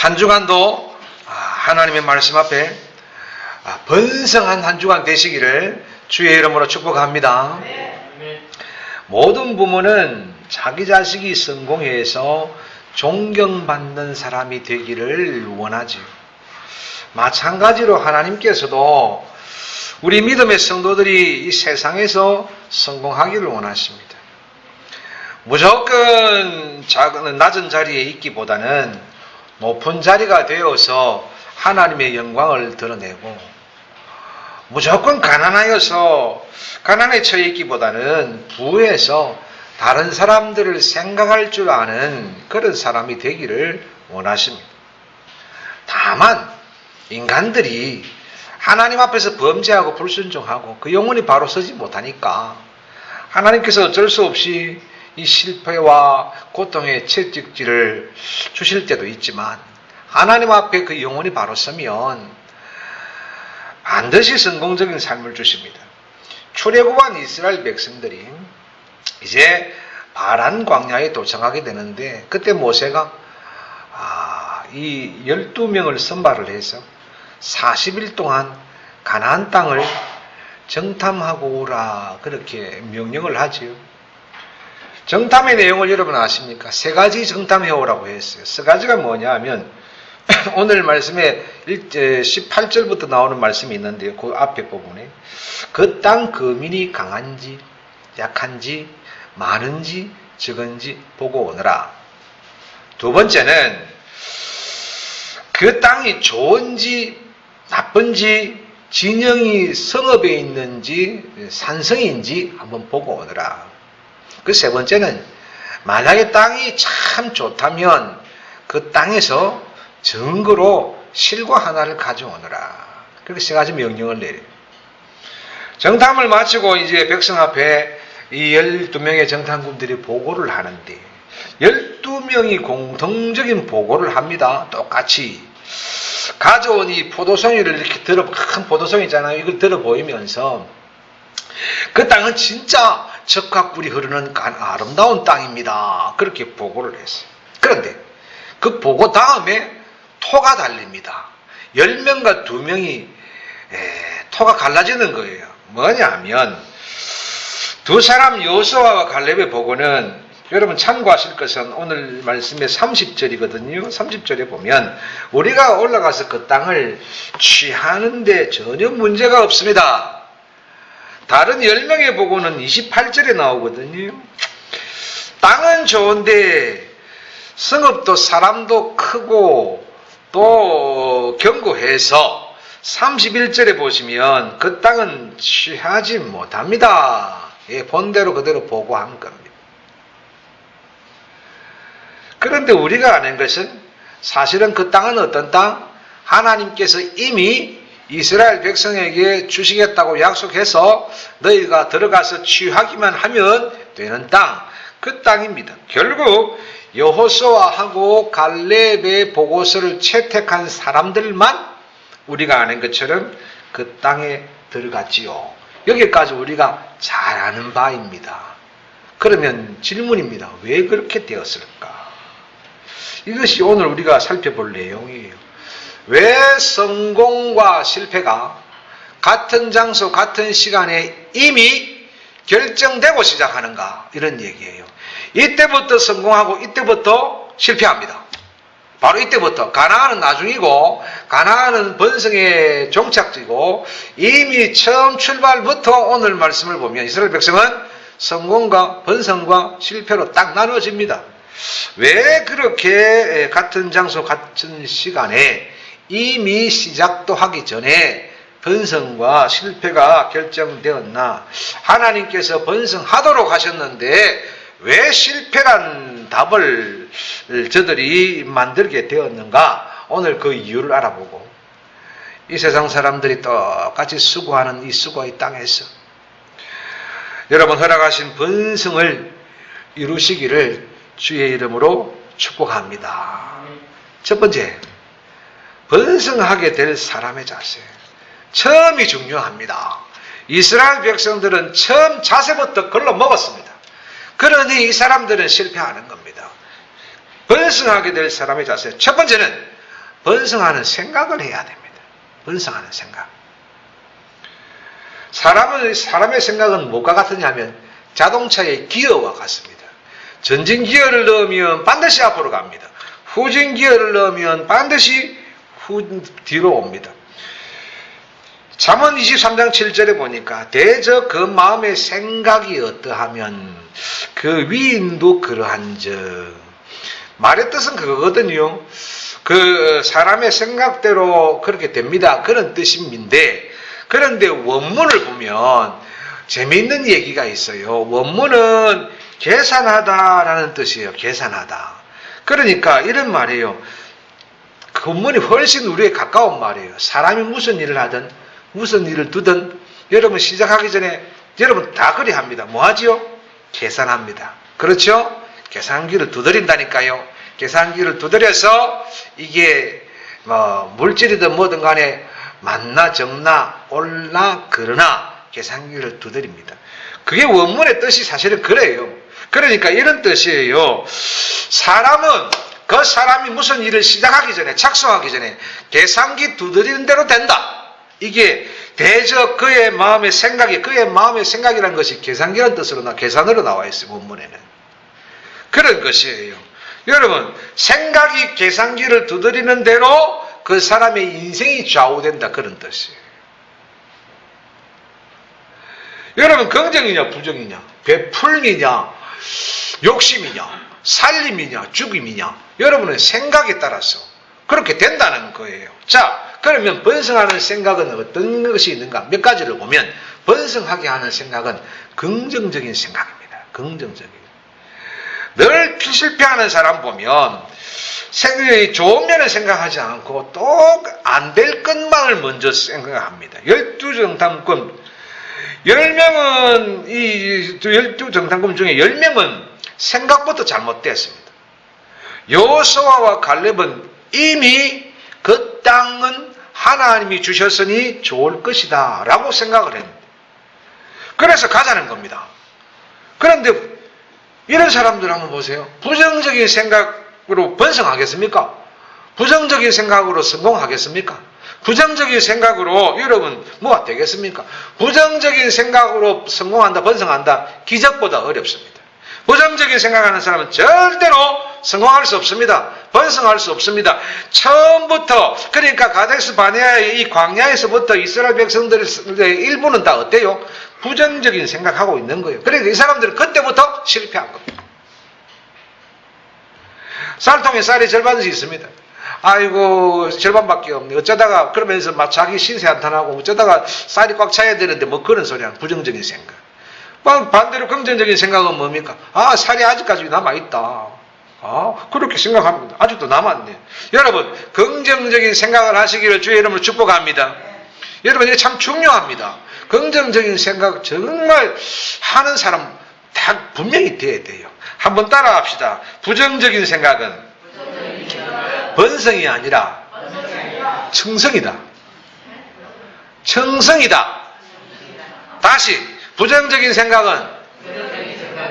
한 주간도 하나님의 말씀 앞에 번성한 한 주간 되시기를 주의 이름으로 축복합니다. 모든 부모는 자기 자식이 성공해서 존경받는 사람이 되기를 원하지요. 마찬가지로 하나님께서도 우리 믿음의 성도들이 이 세상에서 성공하기를 원하십니다. 무조건 낮은 자리에 있기보다는 높은 자리가 되어서 하나님의 영광을 드러내고, 무조건 가난하여서 가난에 처해 있기보다는 부해서 다른 사람들을 생각할 줄 아는 그런 사람이 되기를 원하십니다. 다만 인간들이 하나님 앞에서 범죄하고 불순종하고 그 영혼이 바로 서지 못하니까 하나님께서 어쩔 수 없이 이 실패와 고통의 채찍질을 주실 때도 있지만, 하나님 앞에 그 영혼이 바로 서면 반드시 성공적인 삶을 주십니다. 출애굽한 이스라엘 백성들이 이제 바란 광야에 도착하게 되는데, 그때 모세가 이 12명을 선발을 해서 40일 동안 가나안 땅을 정탐하고 오라, 그렇게 명령을 하지요. 정탐의 내용을 여러분 아십니까? 세 가지 정탐해 오라고 했어요. 세 가지가 뭐냐 하면 오늘 말씀에 18절부터 나오는 말씀이 있는데요. 그 앞에 부분에 그 땅 거민이 강한지 약한지 많은지 적은지 보고 오너라. 두 번째는 그 땅이 좋은지 나쁜지, 진영이 성읍에 있는지 산성인지 한번 보고 오너라. 그 세 번째는 만약에 땅이 참 좋다면 그 땅에서 증거로 실과 하나를 가져오너라. 그렇게 세 가지 명령을 내려요. 정탐을 마치고 이제 백성 앞에 이 12명의 정탐꾼들이 보고를 하는데, 12명이 공통적인 보고를 합니다. 똑같이 가져온 이 포도송이를 이렇게 큰 포도송이잖아요. 이걸 들어 보이면서 그 땅은 진짜 젖과 꿀이 흐르는 아름다운 땅입니다. 그렇게 보고를 했어요. 그런데 그 보고 다음에 토가 달립니다. 10명과 2명이 토가 갈라지는 거예요. 뭐냐면 두 사람 여호수아와 갈렙의 보고는 여러분 참고하실 것은 오늘 말씀의 30절이거든요. 30절에 보면 우리가 올라가서 그 땅을 취하는데 전혀 문제가 없습니다. 다른 10명의 보고는 28절에 나오거든요. 땅은 좋은데 성읍도 사람도 크고 또 견고해서 31절에 보시면 그 땅은 취하지 못합니다. 본대로 그대로 보고한 겁니다. 그런데 우리가 아는 것은 사실은 그 땅은 어떤 땅? 하나님께서 이미 이스라엘 백성에게 주시겠다고 약속해서 너희가 들어가서 취하기만 하면 되는 땅, 그 땅입니다. 결국 여호수아하고 갈렙의 보고서를 채택한 사람들만 우리가 아는 것처럼 그 땅에 들어갔지요. 여기까지 우리가 잘 아는 바입니다. 그러면 질문입니다. 왜 그렇게 되었을까? 이것이 오늘 우리가 살펴볼 내용이에요. 왜 성공과 실패가 같은 장소, 같은 시간에 이미 결정되고 시작하는가? 이런 얘기예요. 이때부터 성공하고 이때부터 실패합니다. 바로 이때부터. 가나안은 나중이고 가나안은 번성의 종착지고 이미 처음 출발부터 오늘 말씀을 보면 이스라엘 백성은 성공과 번성과 실패로 딱 나눠집니다. 왜 그렇게 같은 장소, 같은 시간에 이미 시작도 하기 전에 번성과 실패가 결정되었나? 하나님께서 번성하도록 하셨는데 왜 실패란 답을 저들이 만들게 되었는가? 오늘 그 이유를 알아보고, 이 세상 사람들이 똑같이 수고하는 이 수고의 땅에서 여러분 허락하신 번성을 이루시기를 주의 이름으로 축복합니다. 첫 번째, 번성하게 될 사람의 자세. 처음이 중요합니다. 이스라엘 백성들은 처음 자세부터 걸러 먹었습니다. 그러니 이 사람들은 실패하는 겁니다. 번성하게 될 사람의 자세. 첫 번째는 번성하는 생각을 해야 됩니다. 번성하는 생각. 사람의 생각은 뭐가 같으냐면 자동차의 기어와 같습니다. 전진 기어를 넣으면 반드시 앞으로 갑니다. 후진 기어를 넣으면 반드시 뒤로 옵니다. 잠언 23장 7절에 보니까 대저 그 마음의 생각이 어떠하면 그 위인도 그러한즉. 말의 뜻은 그거거든요. 그 사람의 생각대로 그렇게 됩니다. 그런 뜻인데, 그런데 원문을 보면 재미있는 얘기가 있어요. 원문은 계산하다라는 뜻이에요. 계산하다. 그러니까 이런 말이에요. 그 원문이 훨씬 우리에 가까운 말이에요. 사람이 무슨 일을 하든 무슨 일을 두든 여러분 시작하기 전에 여러분 다 그리 합니다. 뭐 하지요? 계산합니다. 그렇죠? 계산기를 두드린다니까요. 계산기를 두드려서 이게 뭐 물질이든 뭐든 간에 많나 적나 올나 그러나 계산기를 두드립니다. 그게 원문의 뜻이 사실은 그래요. 그러니까 이런 뜻이에요. 사람은 그 사람이 무슨 일을 시작하기 전에 작성하기 전에 계산기 두드리는 대로 된다. 이게 대저 그의 마음의 생각이라는 것이 계산기라는 뜻으로 계산으로 나와 있어요. 원문에는. 그런 것이에요. 여러분 생각이 계산기를 두드리는 대로 그 사람의 인생이 좌우된다. 그런 뜻이에요. 여러분 긍정이냐 부정이냐 베풀미냐 욕심이냐 살림이냐 죽임이냐 여러분의 생각에 따라서 그렇게 된다는 거예요. 자, 그러면 번성하는 생각은 어떤 것이 있는가? 몇 가지를 보면 번성하게 하는 생각은 긍정적인 생각입니다. 긍정적인. 늘 실패하는 사람 보면 좋은 면을 생각하지 않고 또 안 될 것만을 먼저 생각합니다. 12정탐꾼 10명은 이 12정탐꾼 중에 10명은 생각부터 잘못됐습니다. 여호수아와 갈렙은 이미 그 땅은 하나님이 주셨으니 좋을 것이다 라고 생각을 했는데 그래서 가자는 겁니다. 그런데 이런 사람들 한번 보세요. 부정적인 생각으로 번성하겠습니까? 부정적인 생각으로 성공하겠습니까? 부정적인 생각으로 여러분 뭐가 되겠습니까? 부정적인 생각으로 성공한다, 번성한다 기적보다 어렵습니다. 부정적인 생각하는 사람은 절대로 성공할 수 없습니다. 번성할 수 없습니다. 처음부터 그러니까 가데스 바네아의 이 광야에서부터 이스라엘 백성들의 일부는 다 어때요? 부정적인 생각하고 있는 거예요. 그러니까 이 사람들은 그때부터 실패한 겁니다. 쌀통에 쌀이 절반씩 있습니다. 아이고 절반밖에 없네. 어쩌다가 그러면서 막 자기 신세 한탄하고 어쩌다가 쌀이 꽉 차야 되는데 뭐 그런 소리야. 부정적인 생각. 반대로 긍정적인 생각은 뭡니까? 아, 살이 아직까지 남아있다. 그렇게 생각합니다. 아직도 남았네. 여러분, 긍정적인 생각을 하시기를 주의 이름으로 축복합니다. 여러분, 이게 참 중요합니다. 긍정적인 생각 정말 하는 사람 다 분명히 돼야 돼요. 한번 따라 합시다. 부정적인 생각은 번성이 아니라 청성이다. 청성이다. 다시. 부정적인 생각은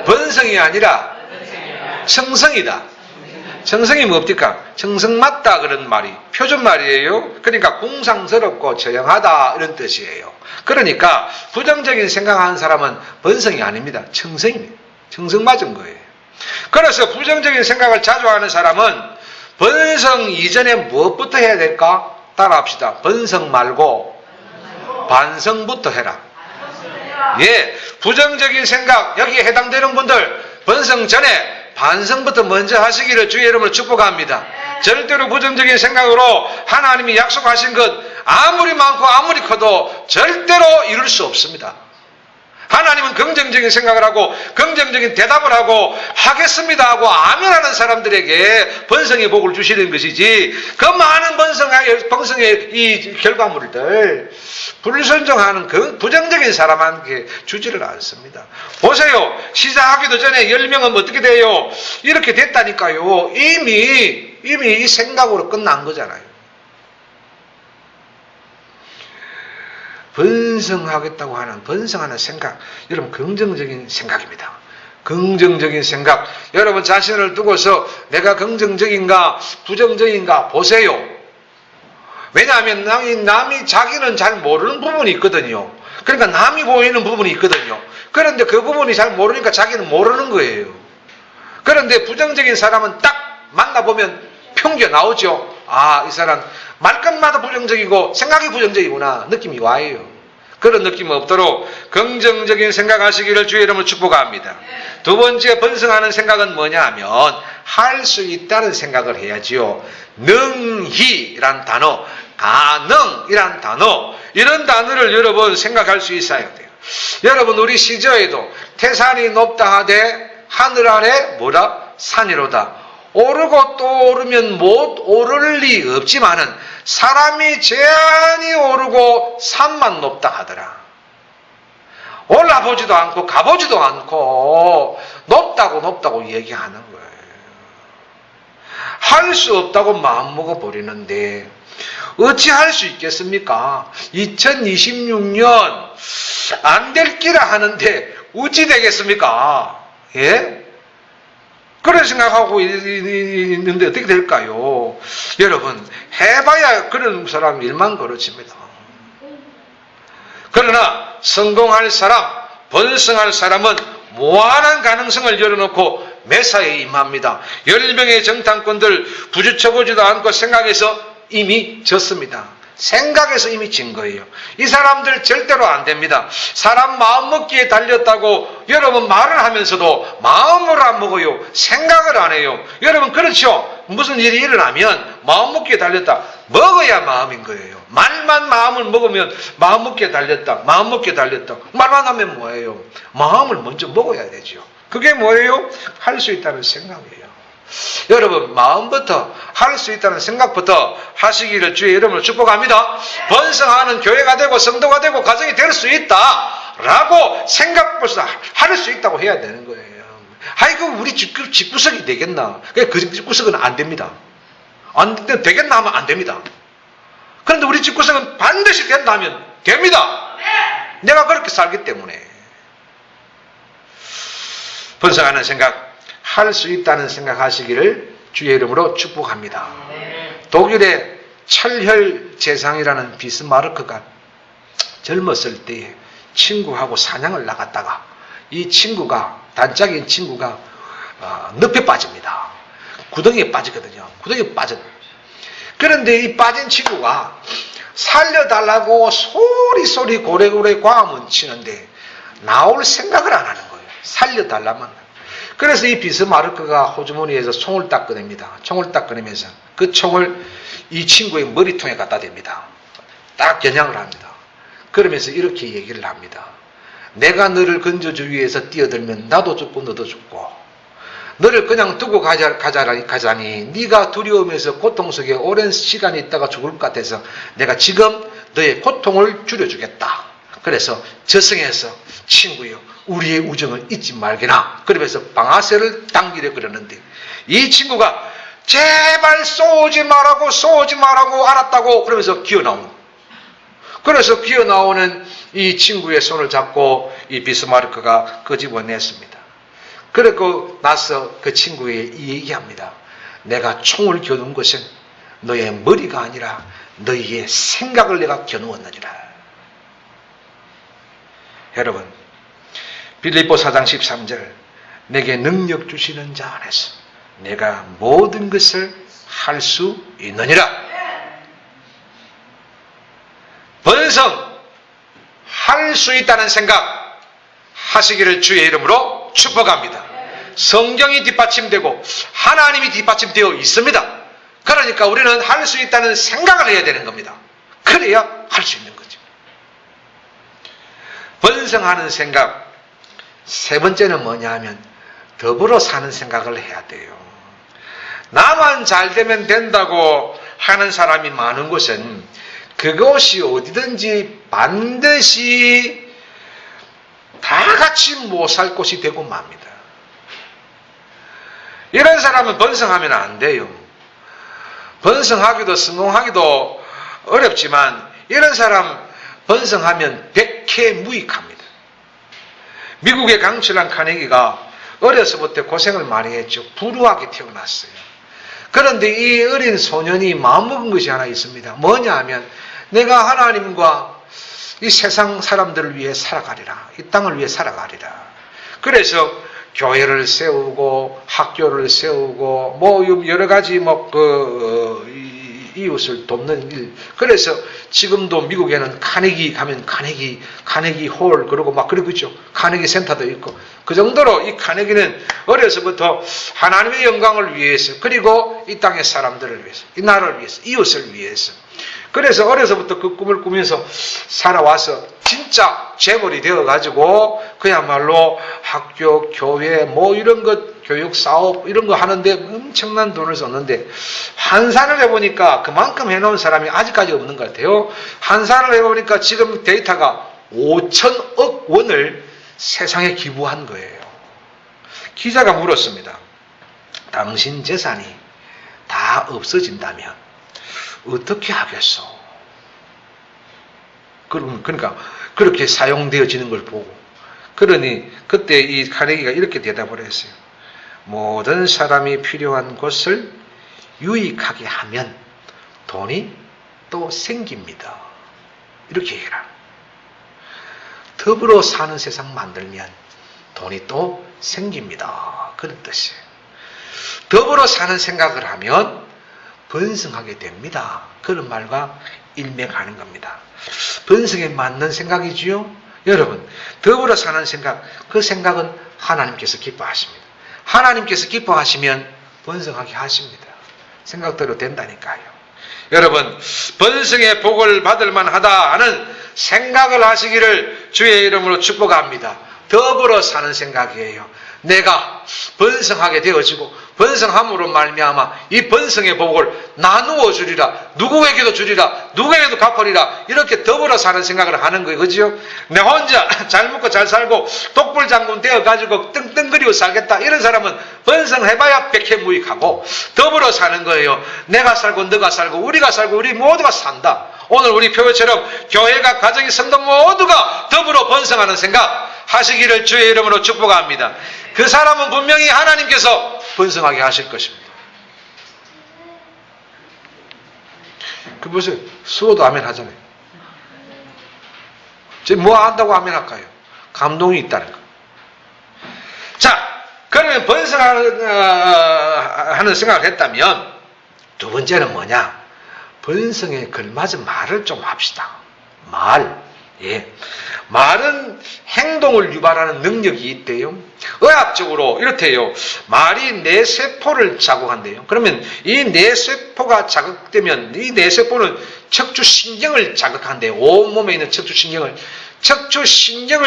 번성이 아니라 청성이다. 청성이 뭡니까? 청성 맞다 그런 말이 표준말이에요. 그러니까 공상스럽고 처형하다 이런 뜻이에요. 그러니까 부정적인 생각하는 사람은 번성이 아닙니다. 청성입니다. 청성 맞은 거예요. 그래서 부정적인 생각을 자주 하는 사람은 번성 이전에 무엇부터 해야 될까? 따라합시다. 번성 말고 반성부터 해라. 예, 부정적인 생각 여기에 해당되는 분들 번성 전에 반성부터 먼저 하시기를 주의 이름으로 축복합니다. 절대로 부정적인 생각으로 하나님이 약속하신 것 아무리 많고 아무리 커도 절대로 이룰 수 없습니다. 하나님은 긍정적인 생각을 하고 긍정적인 대답을 하고 하겠습니다 하고 아멘하는 사람들에게 번성의 복을 주시는 것이지 그 많은 번성의 이 결과물들 불순종하는 그 부정적인 사람한테 주지를 않습니다. 보세요. 시작하기도 전에 10명은 어떻게 돼요? 이렇게 됐다니까요. 이미 이 생각으로 끝난 거잖아요. 번성하겠다고 하는 번성하는 생각, 여러분 긍정적인 생각입니다. 긍정적인 생각. 여러분 자신을 두고서 내가 긍정적인가 부정적인가 보세요. 왜냐하면 남이 자기는 잘 모르는 부분이 있거든요. 그러니까 남이 보이는 부분이 있거든요. 그런데 그 부분이 잘 모르니까 자기는 모르는 거예요. 그런데 부정적인 사람은 딱 만나보면 평겨 나오죠. 아, 이 사람 말끝마다 부정적이고 생각이 부정적이구나 느낌이 와요. 그런 느낌 없도록 긍정적인 생각하시기를 주의 이름으로 축복합니다. 두 번째 번성하는 생각은 뭐냐 하면 할 수 있다는 생각을 해야지요. 능히란 단어, 가능이란 단어, 이런 단어를 여러분 생각할 수 있어야 돼요. 여러분 우리 시저에도 태산이 높다 하되 하늘 아래 뭐라? 산이로다. 오르고 또 오르면 못 오를 리 없지만은 사람이 제한이 오르고 산만 높다 하더라. 올라보지도 않고 가보지도 않고 높다고 얘기하는 거예요. 할 수 없다고 마음먹어 버리는데 어찌 할 수 있겠습니까? 2026년 안 될 기라 하는데 어찌 되겠습니까? 예? 그런 생각하고 있는데 어떻게 될까요? 여러분 해봐야 그런 사람 일만 그렇습니다. 그러나 성공할 사람, 번성할 사람은 무한한 가능성을 열어놓고 매사에 임합니다. 10명의 정탐꾼들 부딪혀보지도 않고 생각해서 이미 졌습니다. 생각해서 이미 진 거예요. 이 사람들 절대로 안 됩니다. 사람 마음 먹기에 달렸다고 여러분 말을 하면서도 마음을 안 먹어요. 생각을 안 해요. 여러분 그렇죠? 무슨 일이 일어나면 마음 먹기에 달렸다. 먹어야 마음인 거예요. 말만 마음을 먹으면 마음 먹기에 달렸다. 마음 먹기에 달렸다. 말만 하면 뭐예요? 마음을 먼저 먹어야 되죠. 그게 뭐예요? 할 수 있다는 생각이에요. 여러분 마음부터 할 수 있다는 생각부터 하시기를 주의 이름으로 축복합니다. 번성하는 교회가 되고 성도가 되고 가정이 될 수 있다 라고 생각부터 할 수 있다고 해야 되는 거예요. 아이고 우리 집구석이 되겠나? 그 집구석은 안 됩니다. 되겠나 하면 안 됩니다. 그런데 우리 집구석은 반드시 된다 하면 됩니다. 내가 그렇게 살기 때문에. 번성하는 생각, 할 수 있다는 생각하시기를 주의 이름으로 축복합니다. 독일의 철혈 재상이라는 비스마르크가 젊었을 때 친구하고 사냥을 나갔다가 이 친구가, 단짝인 친구가 늪에 빠집니다. 구덩이에 빠지거든요. 구덩이에 빠져. 그런데 이 빠진 친구가 살려달라고 소리 고래고래 과음은 치는데 나올 생각을 안 하는 거예요. 살려달라면. 그래서 이 비스마르크가 호주머니에서 총을 딱 꺼냅니다. 총을 딱 꺼내면서 그 총을 이 친구의 머리통에 갖다 댑니다. 딱 겨냥을 합니다. 그러면서 이렇게 얘기를 합니다. 내가 너를 건져주기 위해서 뛰어들면 나도 죽고 너도 죽고 너를 그냥 두고 가자니 네가 두려움에서 고통 속에 오랜 시간이 있다가 죽을 것 같아서 내가 지금 너의 고통을 줄여주겠다. 그래서 저승에서 친구여 우리의 우정을 잊지 말게나. 그러면서 방아쇠를 당기려 그러는데 이 친구가 제발 쏘지 말라고 알았다고 그러면서 기어나오는. 그래서 기어나오는 이 친구의 손을 잡고 이 비스마르크가 끄집어냈습니다. 그리고 나서 그 친구에게 이 얘기합니다. 내가 총을 겨눈 것은 너의 머리가 아니라 너희의 생각을 내가 겨누었느니라. 여러분 빌립보 4장 13절 내게 능력 주시는 자 안에서 내가 모든 것을 할 수 있느니라. 번성 할 수 있다는 생각 하시기를 주의 이름으로 축복합니다. 성경이 뒷받침되고 하나님이 뒷받침되어 있습니다. 그러니까 우리는 할 수 있다는 생각을 해야 되는 겁니다. 그래야 할 수 있는 거죠. 번성하는 생각 세 번째는 뭐냐 하면 더불어 사는 생각을 해야 돼요. 나만 잘 되면 된다고 하는 사람이 많은 곳은 그것이 어디든지 반드시 다 같이 못 살 곳이 되고 맙니다. 이런 사람은 번성하면 안 돼요. 번성하기도 성공하기도 어렵지만 이런 사람 번성하면 백해무익합니다. 미국의 강철한 카네기가 어려서부터 고생을 많이 했죠. 불우하게 태어났어요. 그런데 이 어린 소년이 마음먹은 것이 하나 있습니다. 뭐냐 하면 내가 하나님과 이 세상 사람들을 위해 살아가리라. 이 땅을 위해 살아가리라. 그래서 교회를 세우고 학교를 세우고 뭐 여러 가지 이웃을 돕는 일. 그래서 지금도 미국에는 카네기 가면 카네기 홀 그러고 막 그러죠. 카네기 센터도 있고 그 정도로 이 카네기는 어려서부터 하나님의 영광을 위해서 그리고 이 땅의 사람들을 위해서 이 나라를 위해서 이웃을 위해서 그래서 어려서부터 그 꿈을 꾸면서 살아와서 진짜 재벌이 되어가지고 그야말로 학교, 교회 뭐 이런 것 교육 사업 이런 거 하는데 엄청난 돈을 썼는데 환산을 해보니까 그만큼 해놓은 사람이 아직까지 없는 것 같아요. 환산을 해보니까 지금 데이터가 5천억 원을 세상에 기부한 거예요. 기자가 물었습니다. 당신 재산이 다 없어진다면 어떻게 하겠소? 그러니까 그렇게 사용되어지는 걸 보고 그러니 그때 이 카네기가 이렇게 대답을 했어요. 모든 사람이 필요한 곳을 유익하게 하면 돈이 또 생깁니다. 이렇게 해라. 더불어 사는 세상 만들면 돈이 또 생깁니다. 그런 뜻이에요. 더불어 사는 생각을 하면 번성하게 됩니다. 그런 말과 일맥하는 겁니다. 번성에 맞는 생각이지요. 여러분, 더불어 사는 생각, 그 생각은 하나님께서 기뻐하십니다. 하나님께서 기뻐하시면 번성하게 하십니다. 생각대로 된다니까요. 여러분, 번성의 복을 받을 만하다 하는 생각을 하시기를 주의 이름으로 축복합니다. 더불어 사는 생각이에요. 내가 번성하게 되어지고 번성함으로 말미암아 이 번성의 복을 나누어 주리라. 누구에게도 주리라. 누구에게도 갚으리라. 이렇게 더불어 사는 생각을 하는 거예요. 그죠? 내 혼자 잘 먹고 잘 살고 독불장군 되어가지고 떵떵거리고 살겠다. 이런 사람은 번성해봐야 백해무익하고 더불어 사는 거예요. 내가 살고 너가 살고 우리가 살고 우리 모두가 산다. 오늘 우리 표처럼 교회가 가정이 성도 모두가 더불어 번성하는 생각 하시기를 주의 이름으로 축복합니다. 그 사람은 분명히 하나님께서 번성하게 하실 것입니다. 그 무슨 수호도 아멘 하잖아요. 지금 뭐 한다고 아멘 할까요? 감동이 있다는 거. 자, 그러면 번성하는 생각을 했다면 두 번째는 뭐냐? 번성에 걸맞은 말을 좀 합시다. 예. 말은 행동을 유발하는 능력이 있대요. 의학적으로 이렇대요. 말이 뇌세포를 자극한대요. 그러면 이 뇌세포가 자극되면 이 뇌세포는 척추신경을 자극한대요. 온몸에 있는 척추신경을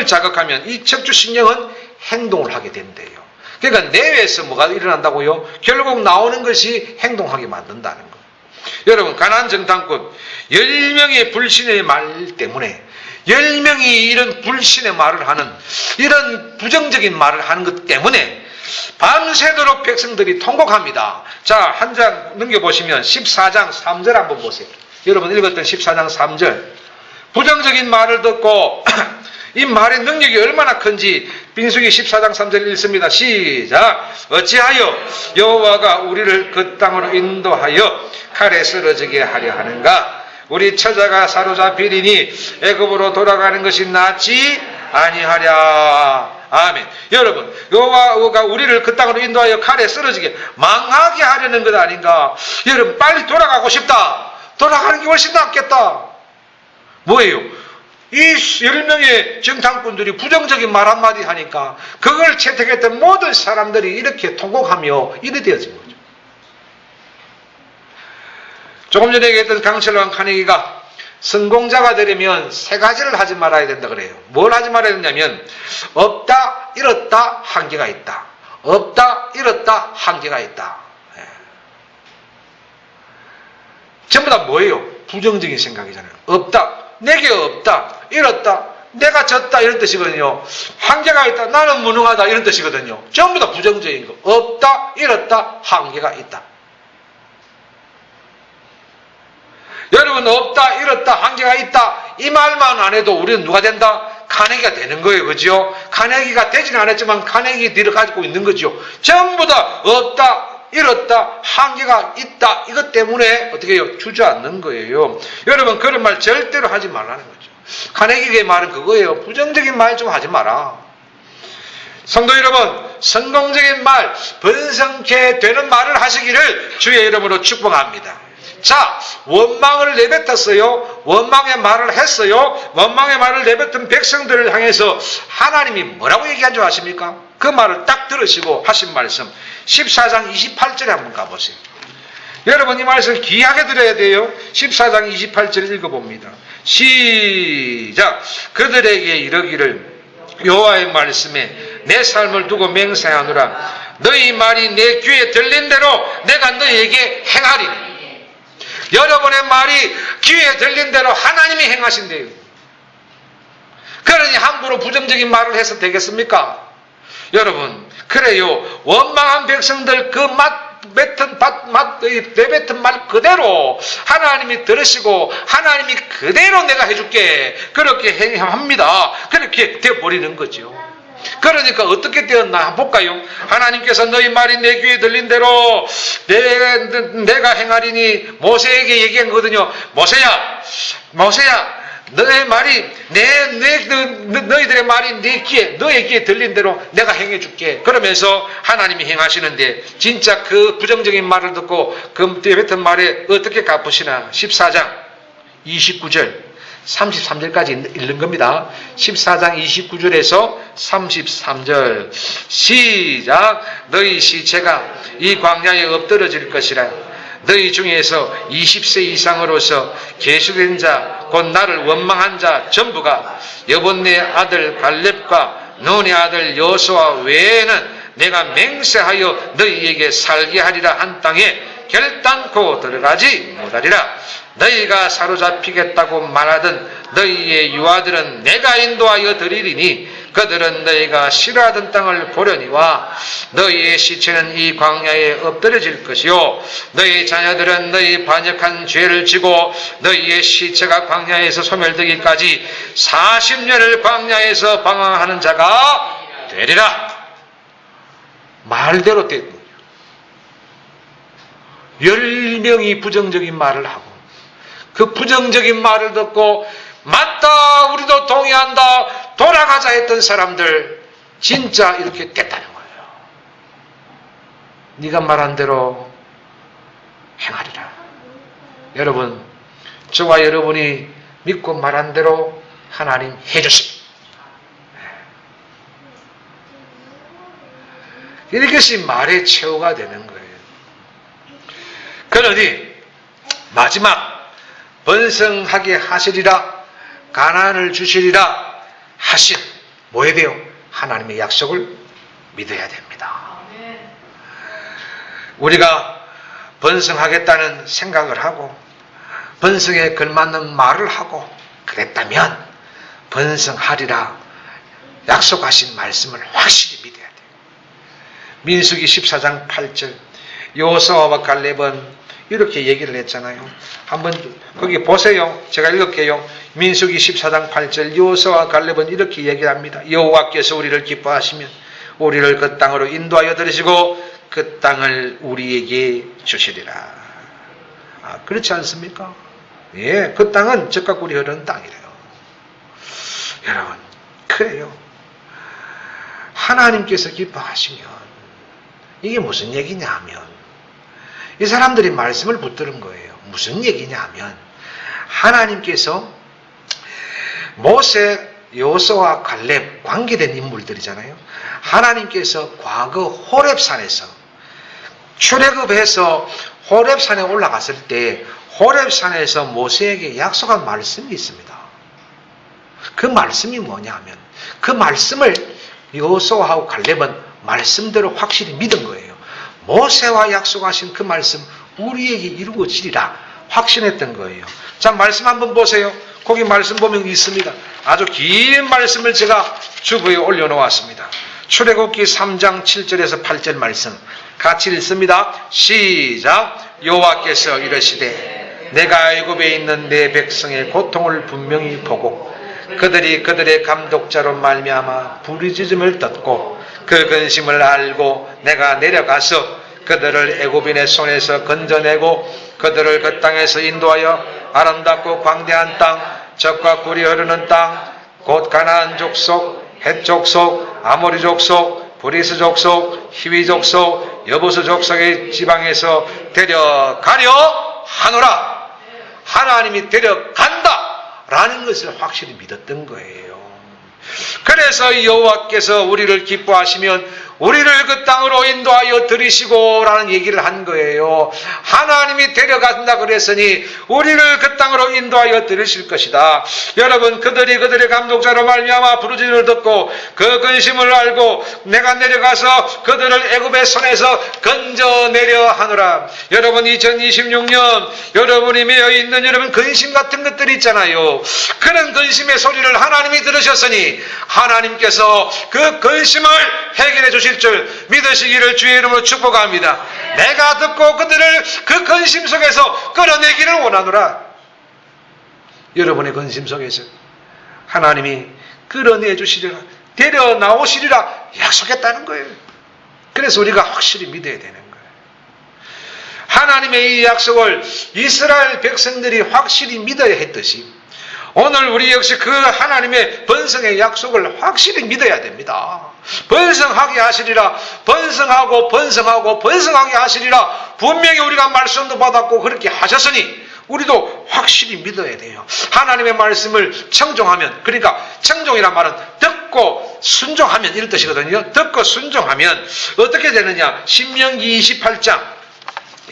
자극하면 이 척추신경은 행동을 하게 된대요. 그러니까 뇌에서 뭐가 일어난다고요? 결국 나오는 것이 행동하게 만든다는 거. 여러분, 가나안 정탐꾼 10명의 불신의 말 때문에 10명이 이런 불신의 말을 하는 이런 부정적인 말을 하는 것 때문에 밤새도록 백성들이 통곡합니다. 자, 한 장 넘겨보시면 14장 3절 한번 보세요. 여러분 읽었던 14장 3절. 부정적인 말을 듣고 이 말의 능력이 얼마나 큰지 민수기 14장 3절 읽습니다. 시작. 어찌하여 여호와가 우리를 그 땅으로 인도하여 칼에 쓰러지게 하려 하는가? 우리 처자가 사로잡히리니 애굽으로 돌아가는 것이 낫지 아니하랴. 아멘. 여러분, 여호와가 우리를 그 땅으로 인도하여 칼에 쓰러지게 망하게 하려는 것 아닌가? 여러분, 빨리 돌아가고 싶다. 돌아가는 게 훨씬 낫겠다. 뭐예요? 이 10명의 정탐꾼들이 부정적인 말 한마디 하니까 그걸 채택했던 모든 사람들이 이렇게 통곡하며 이래 되어진 거죠. 조금 전에 얘기했던 강철왕 카네기가 성공자가 되려면 세 가지를 하지 말아야 된다 그래요. 뭘 하지 말아야 되냐면 없다, 잃었다, 한계가 있다. 없다, 잃었다, 한계가 있다. 전부 다 뭐예요? 부정적인 생각이잖아요. 없다, 내게 없다, 잃었다, 내가 졌다 이런 뜻이거든요. 한계가 있다, 나는 무능하다 이런 뜻이거든요. 전부 다 부정적인 거. 없다, 잃었다, 한계가 있다. 여러분, 없다, 잃었다, 한계가 있다 이 말만 안 해도 우리는 누가 된다? 카네기가 되는 거예요. 그죠? 카네기가 되지는 않았지만 카네기 뒤를 가지고 있는 거죠. 전부 다 없다, 이렇다, 한계가 있다, 이것 때문에 어떻게 해요? 주저앉는 거예요. 여러분, 그런 말 절대로 하지 말라는 거죠. 카네기의 말은 그거예요. 부정적인 말 좀 하지 마라. 성도 여러분, 성공적인 말, 번성케 되는 말을 하시기를 주의 이름으로 축복합니다. 자, 원망을 내뱉었어요. 원망의 말을 했어요. 원망의 말을 내뱉은 백성들을 향해서 하나님이 뭐라고 얘기한 줄 아십니까? 그 말을 딱 들으시고 하신 말씀 14장 28절에 한번 가보세요. 여러분, 이 말씀을 귀하게 들어야 돼요. 14장 28절 읽어봅니다. 시작. 그들에게 이르기를 여호와의 말씀에 내 삶을 두고 맹세하노라. 너희 말이 내 귀에 들린 대로 내가 너희에게 행하리니. 여러분의 말이 귀에 들린 대로 하나님이 행하신대요. 그러니 함부로 부정적인 말을 해서 되겠습니까? 여러분, 그래요. 원망한 백성들 그 내뱉은 말 그대로 하나님이 들으시고 하나님이 그대로 내가 해줄게, 그렇게 행합니다. 그렇게 되어버리는 거죠. 그러니까 어떻게 되었나 한번 볼까요? 하나님께서 너희 말이 내 귀에 들린 대로 내가 행하리니 모세에게 얘기한 거거든요. 모세야 너의 말이 너희들의 말이 너의 귀에 들린 대로 내가 행해줄게. 그러면서 하나님이 행하시는데, 진짜 그 부정적인 말을 듣고 그 뱉은 말에 어떻게 갚으시나? 14장 29절 33절까지 읽는 겁니다. 14장 29절에서 33절 시작. 너희 시체가 이 광야에 엎드러질 것이라. 너희 중에서 20세 이상으로서 계수된 자 곧 나를 원망한 자 전부가 여본네 아들 갈렙과 눈의 아들 여호수아 외에는 내가 맹세하여 너희에게 살게 하리라 한 땅에 결단코 들어가지 못하리라. 너희가 사로잡히겠다고 말하던 너희의 유아들은 내가 인도하여 드리리니 그들은 너희가 싫어하던 땅을 보려니와 너희의 시체는 이 광야에 엎드려질 것이요 너희 자녀들은 너희 반역한 죄를 지고 너희의 시체가 광야에서 소멸되기까지 40년을 광야에서 방황하는 자가 되리라. 말대로 됐군요. 10명이 부정적인 말을 하고 그 부정적인 말을 듣고 맞다, 우리도 동의한다, 돌아가자 했던 사람들 진짜 이렇게 됐다는 거예요. 네가 말한 대로 행하리라. 여러분, 저와 여러분이 믿고 말한 대로 하나님 해주십니다. 이것이 말의 최후가 되는 거예요. 그러니 마지막 번성하게 하시리라, 가나안을 주시리라 하신 뭐에 대요? 하나님의 약속을 믿어야 됩니다. 우리가 번성하겠다는 생각을 하고 번성에 걸맞는 말을 하고 그랬다면 번성하리라 약속하신 말씀을 확실히 믿어야 돼요. 민수기 14장 8절 여호수아와 갈렙은 이렇게 얘기를 했잖아요. 한번 거기 보세요. 제가 읽을게요. 민수기 14장 8절 여호수아와 갈렙은 이렇게 얘기합니다. 여호와께서 우리를 기뻐하시면 우리를 그 땅으로 인도하여 들으시고 그 땅을 우리에게 주시리라. 그렇지 않습니까? 예, 그 땅은 젖과 꿀이 흐르는 땅이래요. 여러분, 그래요. 하나님께서 기뻐하시면 이게 무슨 얘기냐 하면 이 사람들이 말씀을 붙드는 거예요. 무슨 얘기냐 하면 하나님께서 모세, 여호수아, 갈렙 관계된 인물들이잖아요. 하나님께서 과거 호렙산에서 출애굽해서 호렙산에 올라갔을 때 호렙산에서 모세에게 약속한 말씀이 있습니다. 그 말씀이 뭐냐 하면 그 말씀을 여호수아하고 갈렙은 말씀대로 확실히 믿은 거예요. 모세와 약속하신 그 말씀 우리에게 이루어지리라 확신했던 거예요. 자, 말씀 한번 보세요. 거기 말씀 보면 있습니다. 아주 긴 말씀을 제가 주부에 올려놓았습니다. 출애굽기 3장 7절에서 8절 말씀 같이 읽습니다. 시작. 여호와께서 이르시되 내가 애굽에 있는 내 백성의 고통을 분명히 보고 그들이 그들의 감독자로 말미암아 부르짖음을 듣고 그 근심을 알고 내가 내려가서 그들을 애굽인의 손에서 건져내고 그들을 그 땅에서 인도하여 아름답고 광대한 땅, 젖과 꿀이 흐르는 땅, 곧 가나안 족속, 헷 족속, 아모리 족속, 브리스 족속, 히위 족속, 여부스 족속의 지방에서 데려가려 하노라. 하나님이 데려간다 라는 것을 확실히 믿었던 거예요. 그래서 여호와께서 우리를 기뻐하시면 우리를 그 땅으로 인도하여 들이시고 라는 얘기를 한 거예요. 하나님이 데려간다 그랬으니 우리를 그 땅으로 인도하여 들이실 것이다. 여러분, 그들이 그들의 감독자로 말미암아 부르짖음을 듣고 그 근심을 알고 내가 내려가서 그들을 애굽의 손에서 건져내려 하노라. 여러분, 2026년 여러분이 매여있는 여러분 근심 같은 것들이 있잖아요. 그런 근심의 소리를 하나님이 들으셨으니 하나님께서 그 근심을 해결해 주실 줄 믿으시기를 주의 이름으로 축복합니다. 내가 듣고 그들을 그 근심 속에서 끌어내기를 원하노라. 여러분의 근심 속에서 하나님이 끌어내 주시리라, 데려 나오시리라 약속했다는 거예요. 그래서 우리가 확실히 믿어야 되는 거예요. 하나님의 이 약속을 이스라엘 백성들이 확실히 믿어야 했듯이 오늘 우리 역시 그 하나님의 번성의 약속을 확실히 믿어야 됩니다. 번성하게 하시리라, 번성하고 번성하고 번성하게 하시리라. 분명히 우리가 말씀도 받았고 그렇게 하셨으니 우리도 확실히 믿어야 돼요. 하나님의 말씀을 청종하면, 그러니까 청종이란 말은 듣고 순종하면 이런 뜻이거든요. 듣고 순종하면 어떻게 되느냐. 신명기 28장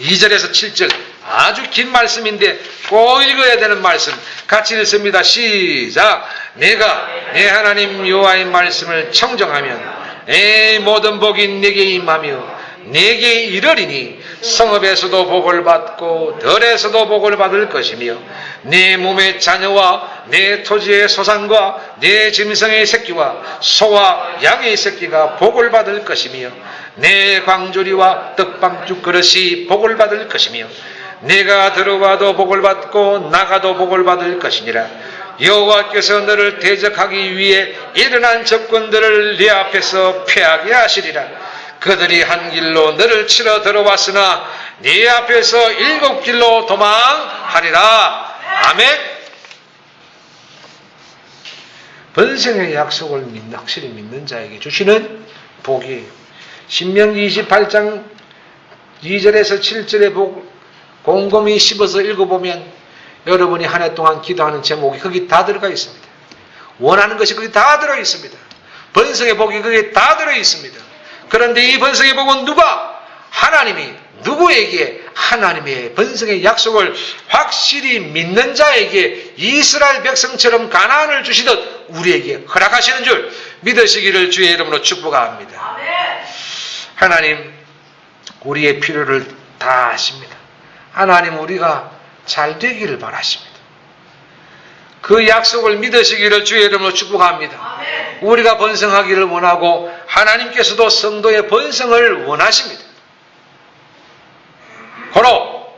2절에서 7절 아주 긴 말씀인데 꼭 읽어야 되는 말씀 같이 읽습니다. 시작. 내가 내 하나님 여호와의 말씀을 청정하면 내 모든 복이 내게 임하며 내게 이르리니 성읍에서도 복을 받고 들에서도 복을 받을 것이며 내 몸의 자녀와 내 토지의 소산과 내 짐승의 새끼와 소와 양의 새끼가 복을 받을 것이며 내 광주리와 떡방죽 그릇이 복을 받을 것이며 내가 들어와도 복을 받고 나가도 복을 받을 것이니라. 여호와께서 너를 대적하기 위해 일어난 적군들을 네 앞에서 패하게 하시리라. 그들이 한 길로 너를 치러 들어왔으나 네 앞에서 7길로 도망하리라. 아멘. 번성의 약속을 확실히 믿는 자에게 주시는 복이 신명기 28장 2절에서 7절의 복 곰곰이 씹어서 읽어보면 여러분이 한 해 동안 기도하는 제목이 거기 다 들어가 있습니다. 원하는 것이 거기 다 들어 있습니다. 번성의 복이 거기 다 들어 있습니다. 그런데 이 번성의 복은 누가? 하나님이 누구에게 하나님의 번성의 약속을 확실히 믿는 자에게 이스라엘 백성처럼 가나안을 주시듯 우리에게 허락하시는 줄 믿으시기를 주의 이름으로 축복합니다. 하나님 우리의 필요를 다 아십니다. 하나님 우리가 잘 되기를 바라십니다. 그 약속을 믿으시기를 주의 이름으로 축복합니다. 우리가 번성하기를 원하고 하나님께서도 성도의 번성을 원하십니다. 고로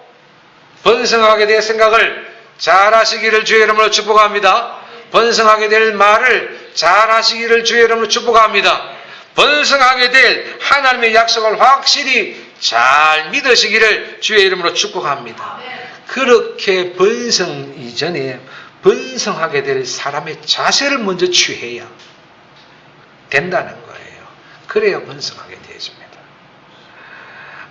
번성하게 될 생각을 잘 하시기를 주의 이름으로 축복합니다. 번성하게 될 말을 잘 하시기를 주의 이름으로 축복합니다. 번성하게 될 하나님의 약속을 확실히 잘 믿으시기를 주의 이름으로 축복합니다. 그렇게 번성 이전에 번성하게 될 사람의 자세를 먼저 취해야 된다는 거예요. 그래야 번성하게 되어집니다.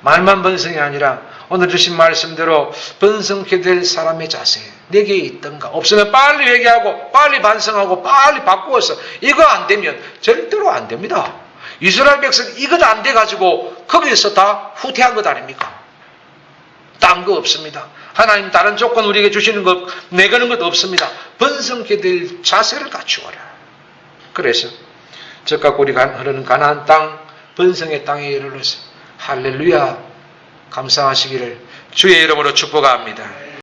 말만 번성이 아니라 오늘 주신 말씀대로 번성하게 될 사람의 자세, 내게 있던가 없으면 빨리 회개하고 빨리 반성하고 빨리 바꾸어서 이거 안 되면 절대로 안 됩니다. 이스라엘 백성 이것 안 돼가지고 거기서 다 후퇴한 것 아닙니까? 딴 거 없습니다. 하나님 다른 조건 우리에게 주시는 것 내거는 것 없습니다. 번성케 될 자세를 갖추어라. 그래서 젖과 꿀이 흐르는 가나안 땅 번성의 땅에 이르러서 할렐루야 감사하시기를 주의 이름으로 축복합니다.